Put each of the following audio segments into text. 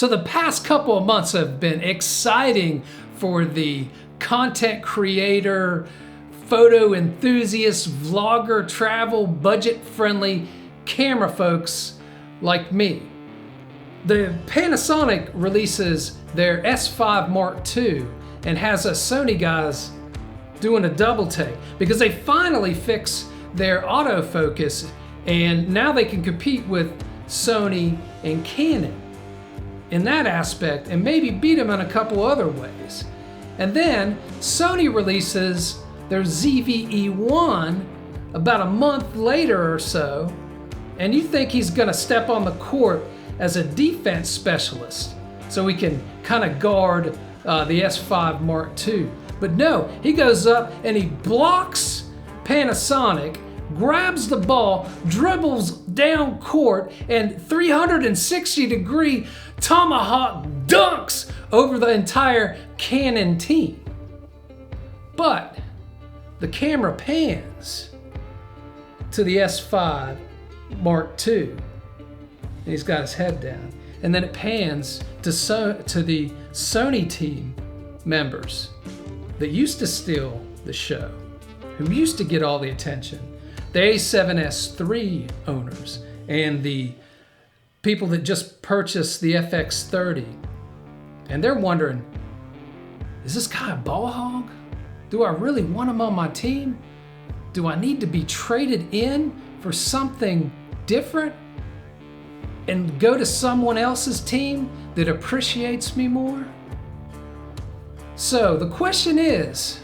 So the past couple of months have been exciting for the content creator, photo enthusiast, vlogger, travel, budget-friendly camera folks like me. The Panasonic releases their S5 Mark II and has us Sony guys doing a double take because they finally fixed their autofocus and now they can compete with Sony and Canon in that aspect and maybe beat them in a couple other ways. And then Sony releases their ZV-E1 about a month later or so, and you think he's gonna step on the court as a defense specialist so he can kind of guard the S5 Mark II. But no, he goes up and he blocks Panasonic, grabs the ball, dribbles down court, and 360-degree tomahawk dunks over the entire Canon team. But the camera pans to the S5 Mark II, and he's got his head down. And then it pans to the Sony team members that used to steal the show, who used to get all the attention. The A7S III owners and the people that just purchased the FX30. And they're wondering, is this guy a ball hog? Do I really want him on my team? Do I need to be traded in for something different and go to someone else's team that appreciates me more? So the question is,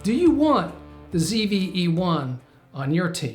do you want the ZV-E1 on your team?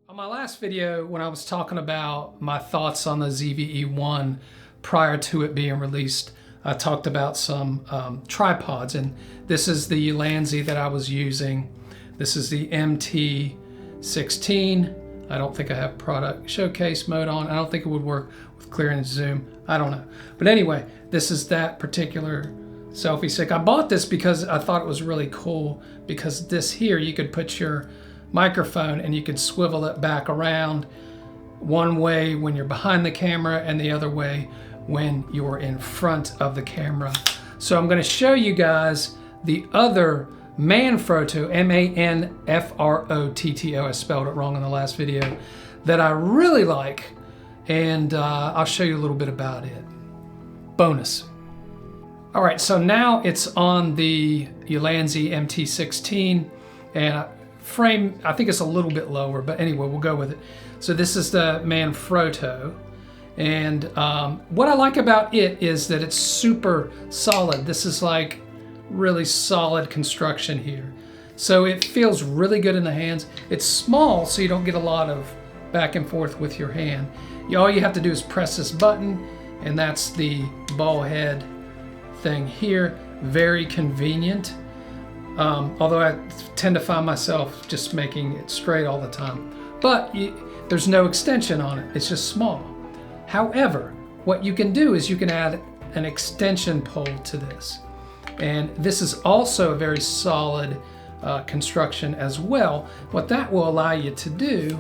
On my last video, when I was talking about my thoughts on the ZV-E1 prior to it being released, I talked about some tripods, and this is the Ulanzi that I was using. This is the MT16. I don't think I have product showcase mode on. I don't think it would work with clear and zoom. I don't know. But anyway, this is that particular selfie stick. I bought this because I thought it was really cool, because this here, you could put your microphone and you could swivel it back around one way when you're behind the camera and the other way when you're in front of the camera. So I'm going to show you guys the other Manfrotto, M-A-N-F-R-O-T-T-O, I spelled it wrong in the last video, that I really like, and I'll show you a little bit about it. Bonus. All right, so now it's on the Ulanzi MT16, and frame, I think it's a little bit lower, but anyway, we'll go with it. So this is the Manfrotto. And what I like about it is that it's super solid. This is like really solid construction here. So it feels really good in the hands. It's small, so you don't get a lot of back and forth with your hand. All you have to do is press this button, and that's the ball head thing here. Very convenient. Although I tend to find myself just making it straight all the time. But there's no extension on it, it's just small. However, what you can do is you can add an extension pole to this. And this is also a very solid construction as well. What that will allow you to do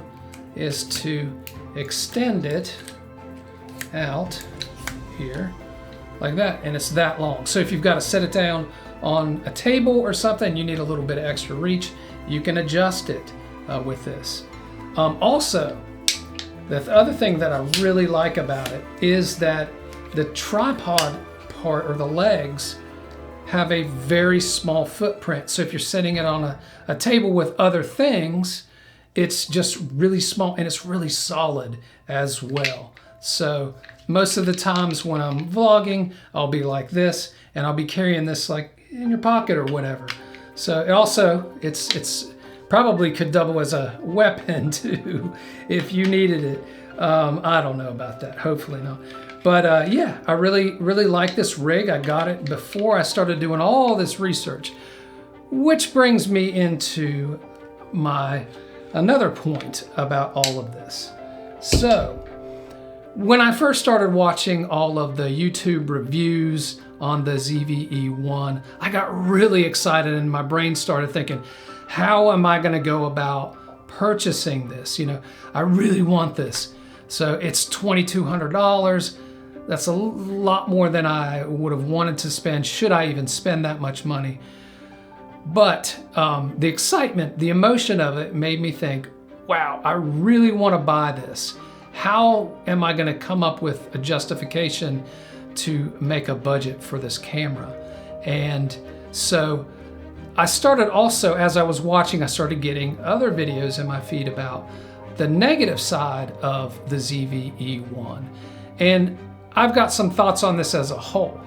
is to extend it out here like that, and it's that long. So if you've got to set it down on a table or something, you need a little bit of extra reach, you can adjust it with this. Also, the other thing that I really like about it is that the tripod part, or the legs, have a very small footprint. So if you're setting it on a table with other things, it's just really small and it's really solid as well. So most of the times when I'm vlogging, I'll be like this, and I'll be carrying this like in your pocket or whatever. So it also, it's probably could double as a weapon too, if you needed it. I don't know about that, hopefully not. But yeah, I really like this rig. I got it before I started doing all this research, which brings me into my another point about all of this. So, when I first started watching all of the YouTube reviews on the ZV-E1, I got really excited and my brain started thinking, how am I gonna go about purchasing this? You know, I really want this. So it's $2,200. That's a lot more than I would have wanted to spend, should I even spend that much money. But the excitement, the emotion of it made me think, wow, I really wanna buy this. How am I gonna come up with a justification to make a budget for this camera? And so I started also, as I was watching, I started getting other videos in my feed about the negative side of the ZV-E1. And I've got some thoughts on this as a whole.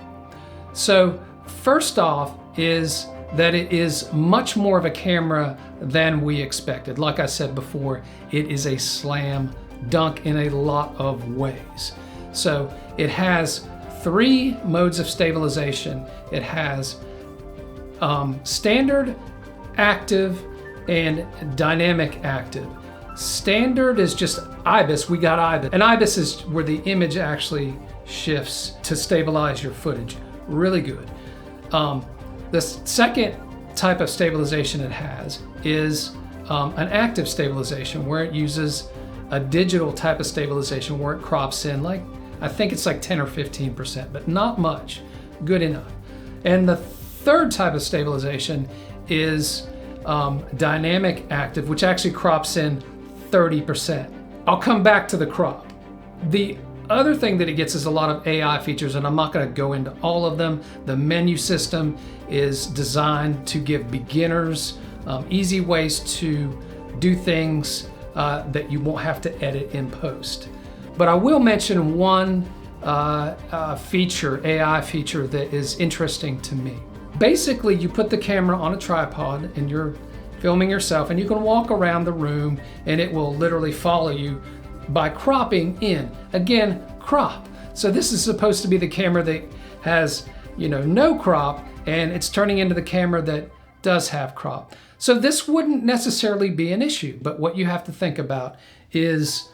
So first off is that it is much more of a camera than we expected. Like I said before, it is a slam dunk in a lot of ways. So it has 3 modes of stabilization. It has standard, active, and dynamic active. Standard is just IBIS. We got IBIS. And IBIS is where the image actually shifts to stabilize your footage. Really good. The second type of stabilization it has is an active stabilization, where it uses a digital type of stabilization where it crops in, like, I think it's like 10 or 15%, but not much. Good enough. And the third type of stabilization is dynamic active, which actually crops in 30%. I'll come back to the crop. The other thing that it gets is a lot of AI features, and I'm not going to go into all of them. The menu system is designed to give beginners easy ways to do things that you won't have to edit in post. But I will mention one feature, AI feature, that is interesting to me. Basically, you put the camera on a tripod and you're filming yourself, and you can walk around the room and it will literally follow you by cropping in. Again, crop. So this is supposed to be the camera that has, you know, no crop, and it's turning into the camera that does have crop. So this wouldn't necessarily be an issue, but what you have to think about is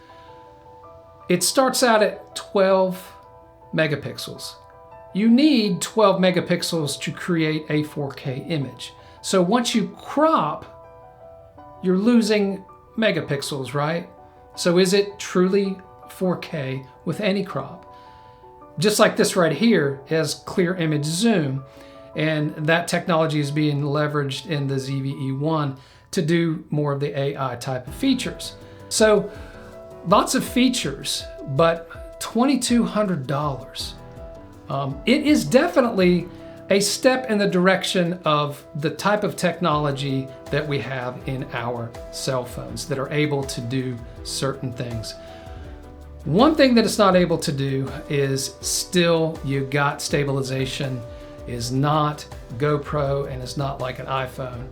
it starts out at 12 megapixels. You need 12 megapixels to create a 4K image. So once you crop, you're losing megapixels, right? So is it truly 4K with any crop? Just like this right here has clear image zoom, and that technology is being leveraged in the ZV-E1 to do more of the AI type of features. So lots of features, but $2,200. It is definitely a step in the direction of the type of technology that we have in our cell phones that are able to do certain things. One thing that it's not able to do is still, you got stabilization, is not GoPro, and is not like an iPhone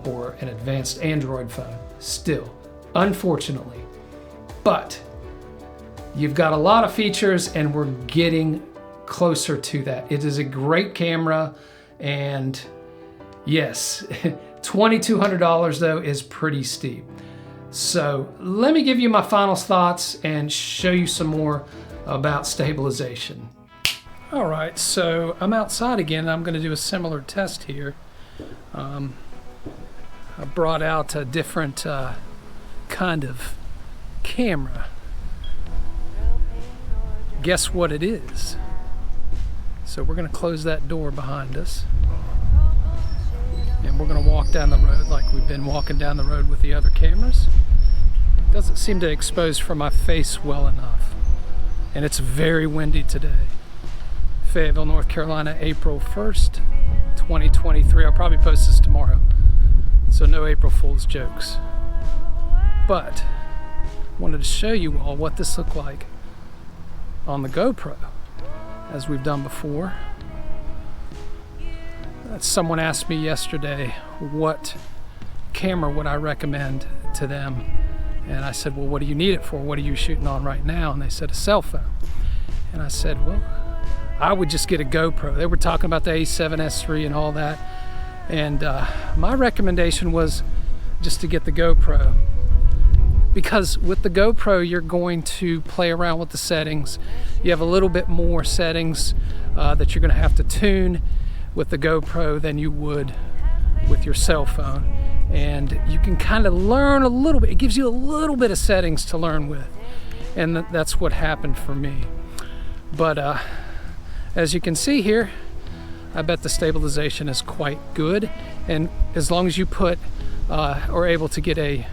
or an advanced Android phone, still, unfortunately. But you've got a lot of features, and we're getting closer to that. It is a great camera, and yes, $2,200 though is pretty steep. So let me give you my final thoughts and show you some more about stabilization. All right, so I'm outside again. I'm going to do a similar test here. I brought out a different kind of camera. Guess what it is? So we're going to close that door behind us, and we're going to walk down the road like we've been walking down the road with the other cameras. Doesn't seem to expose from my face well enough, and it's very windy today. Fayetteville, North Carolina, April 1st, 2023. I'll probably post this tomorrow, so no April Fool's jokes. But I wanted to show you all what this looked like on the GoPro, as we've done before. Someone asked me yesterday what camera would I recommend to them, and I said, well, what do you need it for? What are you shooting on right now? And they said, a cell phone. And I said, well, I would just get a GoPro. They were talking about the A7S III and all that, and my recommendation was just to get the GoPro. because with the GoPro, you're going to play around with the settings. You have a little bit more settings that you're gonna have to tune with the GoPro than you would with your cell phone. And you can kind of learn a little bit. It gives you a little bit of settings to learn with. And that's what happened for me. But as you can see here, I bet the stabilization is quite good. And as long as you put, or able to get a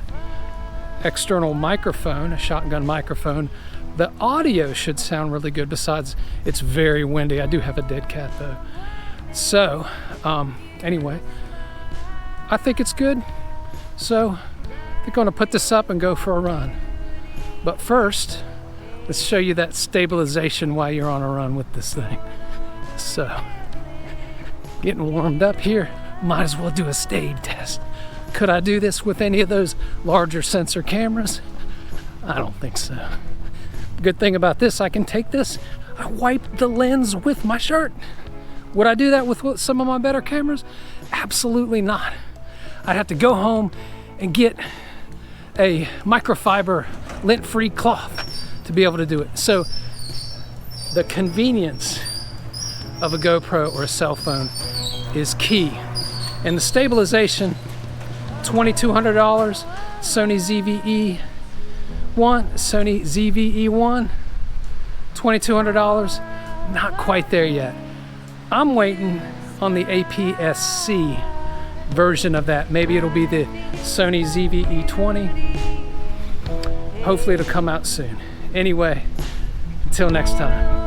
external microphone, a shotgun microphone, the audio should sound really good. Besides, it's very windy. I do have a dead cat though. So anyway, I think it's good. So I'm gonna put this up and go for a run. But first, let's show you that stabilization while you're on a run with this thing. So, getting warmed up here, might as well do a stage test. Could I do this with any of those larger sensor cameras? I don't think so. The good thing about this, I can take this, I wipe the lens with my shirt. Would I do that with some of my better cameras? Absolutely not. I'd have to go home and get a microfiber lint-free cloth to be able to do it. So the convenience of a GoPro or a cell phone is key. And the stabilization, $2,200, Sony ZV-E1, $2,200, not quite there yet. I'm waiting on the APS-C version of that. Maybe it'll be the Sony ZV-E20. Hopefully it'll come out soon. Anyway, until next time.